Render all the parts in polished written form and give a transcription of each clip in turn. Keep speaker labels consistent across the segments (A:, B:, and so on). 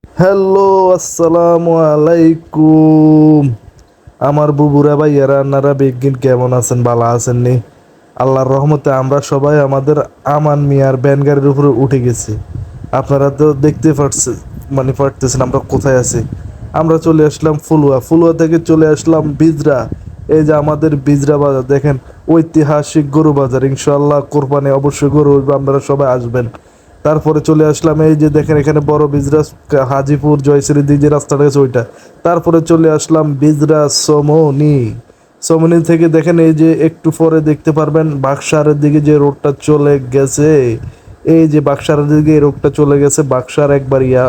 A: Hello, আসসালামু আলাইকুম। আমার বুবুরা ভাইয়ারা আন্নারা বেগিন কেমন আছেন? ভালো আছেন নি? আল্লাহর রহমতে আমরা সবাই আমাদের আমান মিয়ার ভ্যান গাড়ির উপরে উঠে গেছি। আপনারা তো দেখতে পারছেন, মানে পারতেছেন আমরা কোথায় আছি। আমরা চলে আসলাম ফুলুয়া, ফুলুয়া থেকে চলে আসলাম বিজরা। এই যে আমাদের বিজরা বাজার দেখেন, ঐতিহাসিক গরু বাজার। ইনশাল্লাহ কোরবানি অবশ্যই গরু হইবে, আপনারা সবাই আসবেন। তারপরে চলে আসলাম এই যে দেখেন এখানে বড় বিজরাস, হাজিপুর জয়শ্রী দিকে রাস্তাটা গেছে ওইটা। তারপরে চলে আসলাম বিজরাস সমনি। সমনি থেকে দেখেন এই যে একটু পরে দেখতে পারবেন বাক্সারের দিকে যে রোডটা চলে গেছে। এই যে বাক্সারের দিকে এই রোডটা চলে গেছে, বাক্সার একবার ইয়া।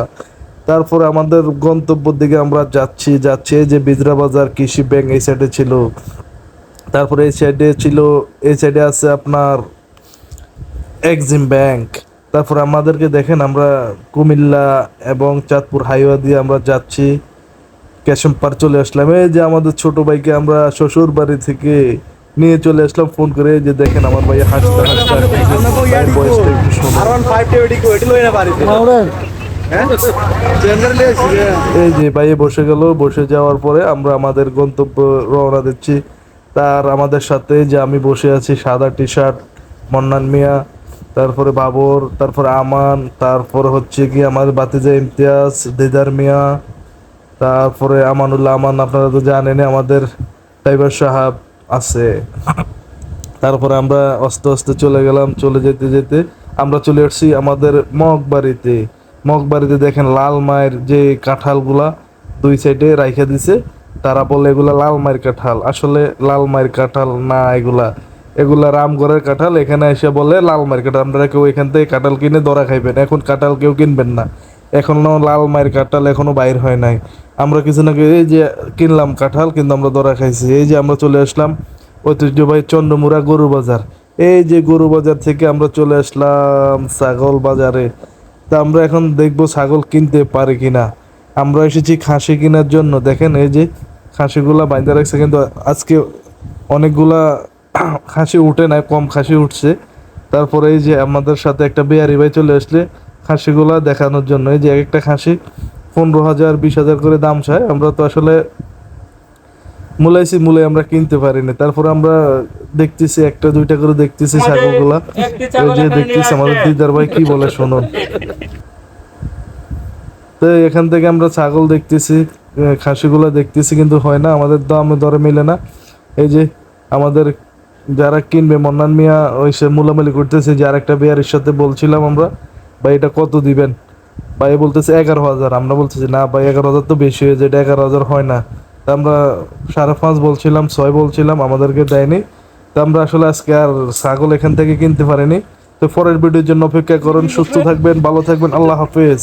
A: তারপরে আমাদের গন্তব্যের দিকে আমরা যাচ্ছি যাচ্ছি এই যে বিজরা বাজার কৃষি ব্যাংক এই সাইডে ছিল। তারপরে এই সাইডে ছিল, এই সাইডে আছে আপনার এক্সিম ব্যাংক। তারপর আমাদেরকে দেখেন আমরা কুমিল্লা এবং চাঁদপুর হাইওয়ে দিয়ে আমরা যাচ্ছি, ক্যাশম্পার চলে আসলাম। এই যে আমাদের ছোট ভাইকে আমরা শ্বশুর বাড়ি থেকে নিয়ে চলে আসলাম ফোন করে। এই যে দেখেন আমার ভাই হাসতে হাসতে আসতেছে। ভাইয়ের বয়সটা একটু শোনো। এই যে ভাইয়ে বসে গেল, বসে যাওয়ার পরে আমরা আমাদের গন্তব্য রওনা দিচ্ছি। তার আমাদের সাথে যে আমি বসে আছি, সাদা টি শার্ট মন্নান মিয়া, তারপরে বাবর, তারপরে আমান, তারপরে হচ্ছে কি আমার বাতিজা ইমতিয়াজ, দিদার মিয়া, তারপরে আমানুল্লাহ আমান, আপনারা তো জানেন আমাদের ড্রাইভার সাহেব আছে। তারপরে আমরা আস্তে আস্তে চলে গেলাম, চলে যেতে যেতে আমরা চলে আসছি আমাদের মগবাড়িতে। মগবাড়িতে দেখেন লাল মায়ের যে কাঁঠালগুলা দুই সাইডে রাইখা দিছে। তারা বলে এগুলা লাল মায়ের কাঁঠাল, আসলে লাল মায়ের কাঁঠাল না এগুলা, এগুলা রামগড়ের কাঁঠাল। এখানে এসে বলে লাল মায়ের কাঁঠাল। আপনারা কেউ এখান থেকে কাঁঠাল কিনে ধরা খাইবেন, এখন কাঁঠাল কেউ কিনবেন না। এখনো লাল মায়ের কাঁঠাল এখনো বাইর হয় নাই। আমরা কিছু না এই যে কিনলাম কাঁঠাল, কিন্তু আমরা ধরা খাইছি। এই যে আমরা চলে আসলাম ঐতিহ্যবাহী চন্দ্রমুড়া গরু বাজার। এই যে গরু বাজার থেকে আমরা চলে আসলাম ছাগল বাজারে। তা আমরা এখন দেখবো ছাগল কিনতে পারি কিনা। আমরা এসেছি খাসি কেনার জন্য। দেখেন এই যে খাসিগুলা বাইন্ধা রাখছে, কিন্তু আজকে অনেকগুলা খাসি উঠে নাই, কম খাসি উঠছে। তারপরে এই যে আমাদের সাথে একটা বেয়ারি ভাই চলে আসলে খাসিগুলা দেখানোর জন্য। এই যে এক একটা খাসি 15,000 20,000 করে দাম চায়। আমরা তো আসলে মূলে আমরা কিনতে পারিনি। তারপর আমরা দেখতেছি একটা দুইটা করে দেখতেছি ছাগলগুলা। ওই যে দেখতেছি আমাদের দিদার ভাই কি বলে শুনুন। তো এখান থেকে আমরা ছাগল দেখতেছি, খাসিগুলা দেখতেছি, কিন্তু হয় না, আমাদের দামে দরে মিলে না। এই যে আমাদের যারা কিনবে মন্নান মিয়া ওই সে মুলামালি করতেছে, যে আরেকটা বিয়ারের সাথে বলছিলাম আমরা, ভাই এটা কত দিবেন? ভাই বলতেছে 11,000। আমরা বলতেছি না ভাই 11,000 তো বেশি হয়ে যায়, এটা 11,000 হয় না। তা আমরা 5.5 বলছিলাম, 6 বলছিলাম, আমাদেরকে দেয়নি। তা আমরা আসলে আজকে আর ছাগল এখান থেকে কিনতে পারিনি। তো পরের ভিডিওর জন্য অপেক্ষা করুন। সুস্থ থাকবেন, ভালো থাকবেন, আল্লাহ হাফেজ।